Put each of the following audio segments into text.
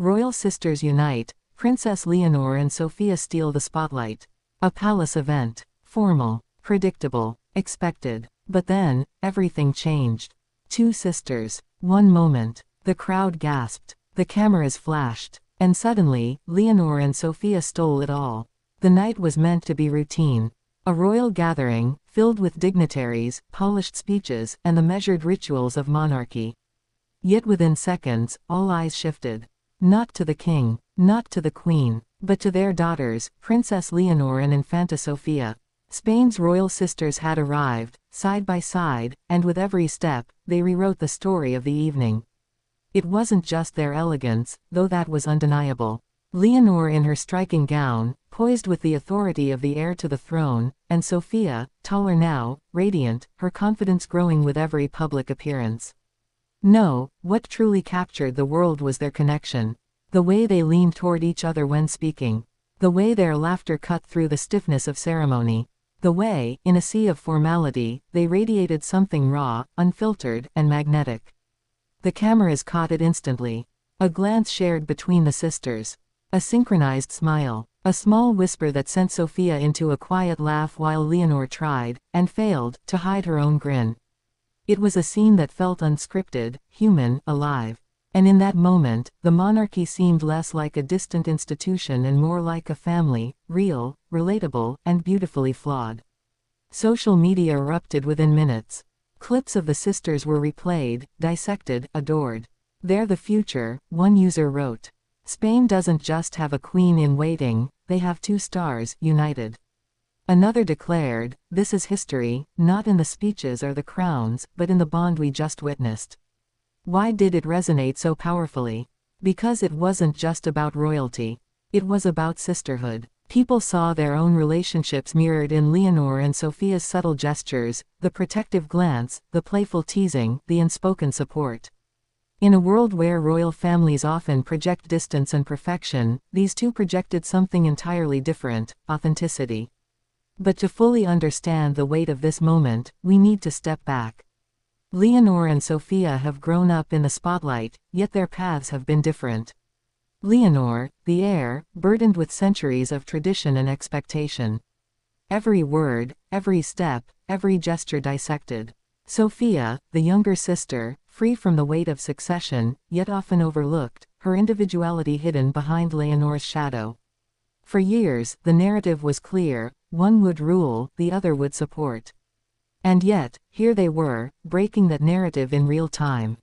Royal sisters unite, Princess Leonor and Sofia steal the spotlight. A palace event. Formal, predictable, expected. But then, everything changed. Two sisters. One moment. The crowd gasped. The cameras flashed. And suddenly, Leonor and Sofia stole it all. The night was meant to be routine. A royal gathering, filled with dignitaries, polished speeches, and the measured rituals of monarchy. Yet within seconds, all eyes shifted. Not to the king, not to the queen, but to their daughters, Princess Leonor and Infanta Sofia. Spain's royal sisters had arrived, side by side, and with every step, they rewrote the story of the evening. It wasn't just their elegance, though that was undeniable. Leonor in her striking gown, poised with the authority of the heir to the throne, and Sofia, taller now, radiant, her confidence growing with every public appearance. No, what truly captured the world was their connection. The way they leaned toward each other when speaking. The way their laughter cut through the stiffness of ceremony. The way, in a sea of formality, they radiated something raw, unfiltered, and magnetic. The cameras caught it instantly. A glance shared between the sisters. A synchronized smile. A small whisper that sent Sofia into a quiet laugh while Leonor tried, and failed, to hide her own grin. It was a scene that felt unscripted, human, alive. And in that moment, the monarchy seemed less like a distant institution and more like a family, real, relatable, and beautifully flawed. Social media erupted within minutes. Clips of the sisters were replayed, dissected, adored. "They're the future," one user wrote. "Spain doesn't just have a queen in waiting, they have two stars, united." Another declared, "This is history, not in the speeches or the crowns, but in the bond we just witnessed." Why did it resonate so powerfully? Because it wasn't just about royalty. It was about sisterhood. People saw their own relationships mirrored in Leonor and Sofia's subtle gestures, the protective glance, the playful teasing, the unspoken support. In a world where royal families often project distance and perfection, these two projected something entirely different: authenticity. But to fully understand the weight of this moment, we need to step back. Leonor and Sofia have grown up in the spotlight, yet their paths have been different. Leonor, the heir, burdened with centuries of tradition and expectation. Every word, every step, every gesture dissected. Sofia, the younger sister, free from the weight of succession, yet often overlooked, her individuality hidden behind Leonor's shadow. For years, the narrative was clear: one would rule, the other would support. And yet, here they were, breaking that narrative in real time.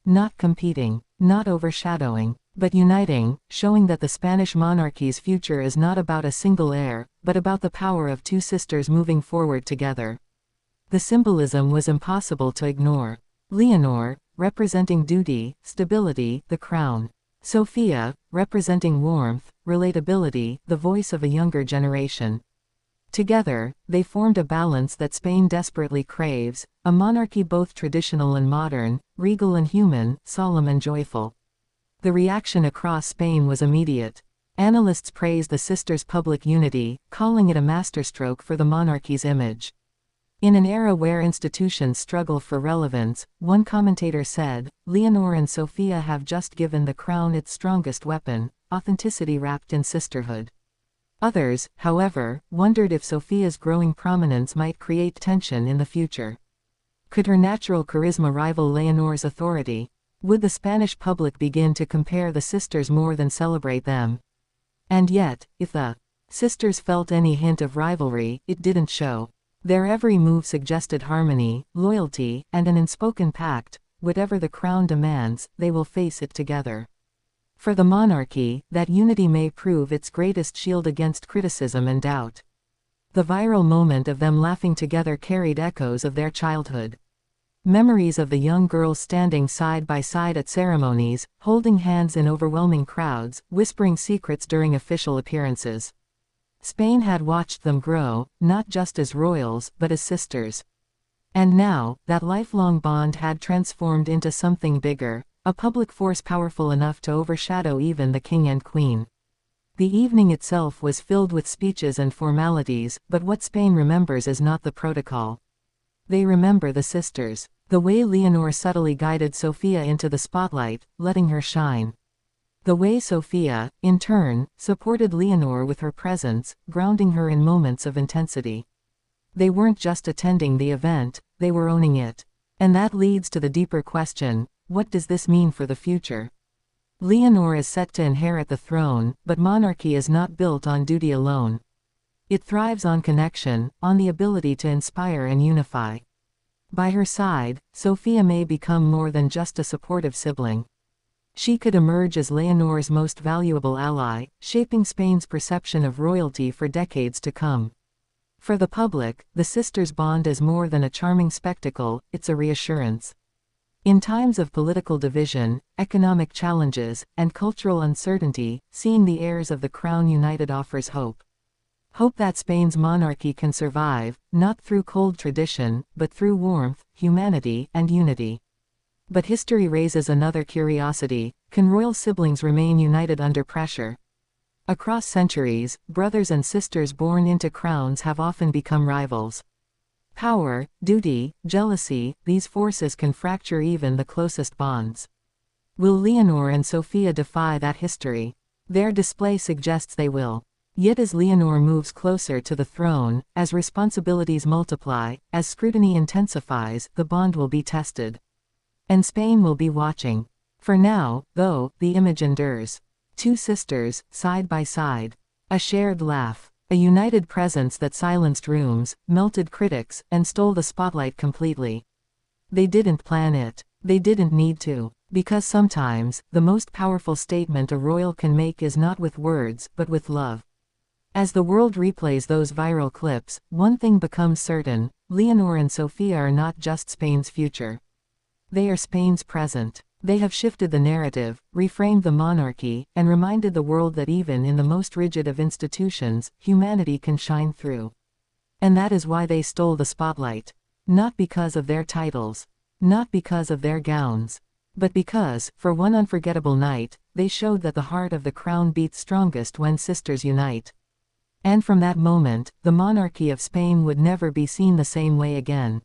Not competing, not overshadowing, but uniting, showing that the Spanish monarchy's future is not about a single heir, but about the power of two sisters moving forward together. The symbolism was impossible to ignore. Leonor, representing duty, stability, the crown. Sofia, representing warmth, relatability, the voice of a younger generation. Together, they formed a balance that Spain desperately craves, a monarchy both traditional and modern, regal and human, solemn and joyful. The reaction across Spain was immediate. Analysts praised the sisters' public unity, calling it a masterstroke for the monarchy's image. In an era where institutions struggle for relevance, one commentator said, "Leonor and Sofia have just given the crown its strongest weapon, authenticity wrapped in sisterhood." Others, however, wondered if Sofia's growing prominence might create tension in the future. Could her natural charisma rival Leonor's authority? Would the Spanish public begin to compare the sisters more than celebrate them? And yet, if the sisters felt any hint of rivalry, it didn't show. Their every move suggested harmony, loyalty, and an unspoken pact: whatever the crown demands, they will face it together. For the monarchy, that unity may prove its greatest shield against criticism and doubt. The viral moment of them laughing together carried echoes of their childhood. Memories of the young girls standing side by side at ceremonies, holding hands in overwhelming crowds, whispering secrets during official appearances. Spain had watched them grow, not just as royals, but as sisters. And now, that lifelong bond had transformed into something bigger, a public force powerful enough to overshadow even the king and queen. The evening itself was filled with speeches and formalities, but what Spain remembers is not the protocol. They remember the sisters. The way Leonor subtly guided Sofia into the spotlight, letting her shine. The way Sofia, in turn, supported Leonor with her presence, grounding her in moments of intensity. They weren't just attending the event, they were owning it. And that leads to the deeper question, what does this mean for the future? Leonor is set to inherit the throne, but monarchy is not built on duty alone. It thrives on connection, on the ability to inspire and unify. By her side, Sofia may become more than just a supportive sibling. She could emerge as Leonor's most valuable ally, shaping Spain's perception of royalty for decades to come. For the public, the sisters' bond is more than a charming spectacle, it's a reassurance. In times of political division, economic challenges, and cultural uncertainty, seeing the heirs of the crown united offers hope. Hope that Spain's monarchy can survive, not through cold tradition, but through warmth, humanity, and unity. But history raises another curiosity: can royal siblings remain united under pressure? Across centuries, brothers and sisters born into crowns have often become rivals. Power, duty, jealousy, these forces can fracture even the closest bonds. Will Leonor and Sofia defy that history? Their display suggests they will. Yet as Leonor moves closer to the throne, as responsibilities multiply, as scrutiny intensifies, the bond will be tested. And Spain will be watching. For now, though, the image endures. Two sisters, side by side. A shared laugh. A united presence that silenced rooms, melted critics, and stole the spotlight completely. They didn't plan it. They didn't need to. Because sometimes, the most powerful statement a royal can make is not with words, but with love. As the world replays those viral clips, one thing becomes certain: Leonor and Sofia are not just Spain's future. They are Spain's present. They have shifted the narrative, reframed the monarchy, and reminded the world that even in the most rigid of institutions, humanity can shine through. And that is why they stole the spotlight. Not because of their titles. Not because of their gowns. But because, for one unforgettable night, they showed that the heart of the crown beats strongest when sisters unite. And from that moment, the monarchy of Spain would never be seen the same way again.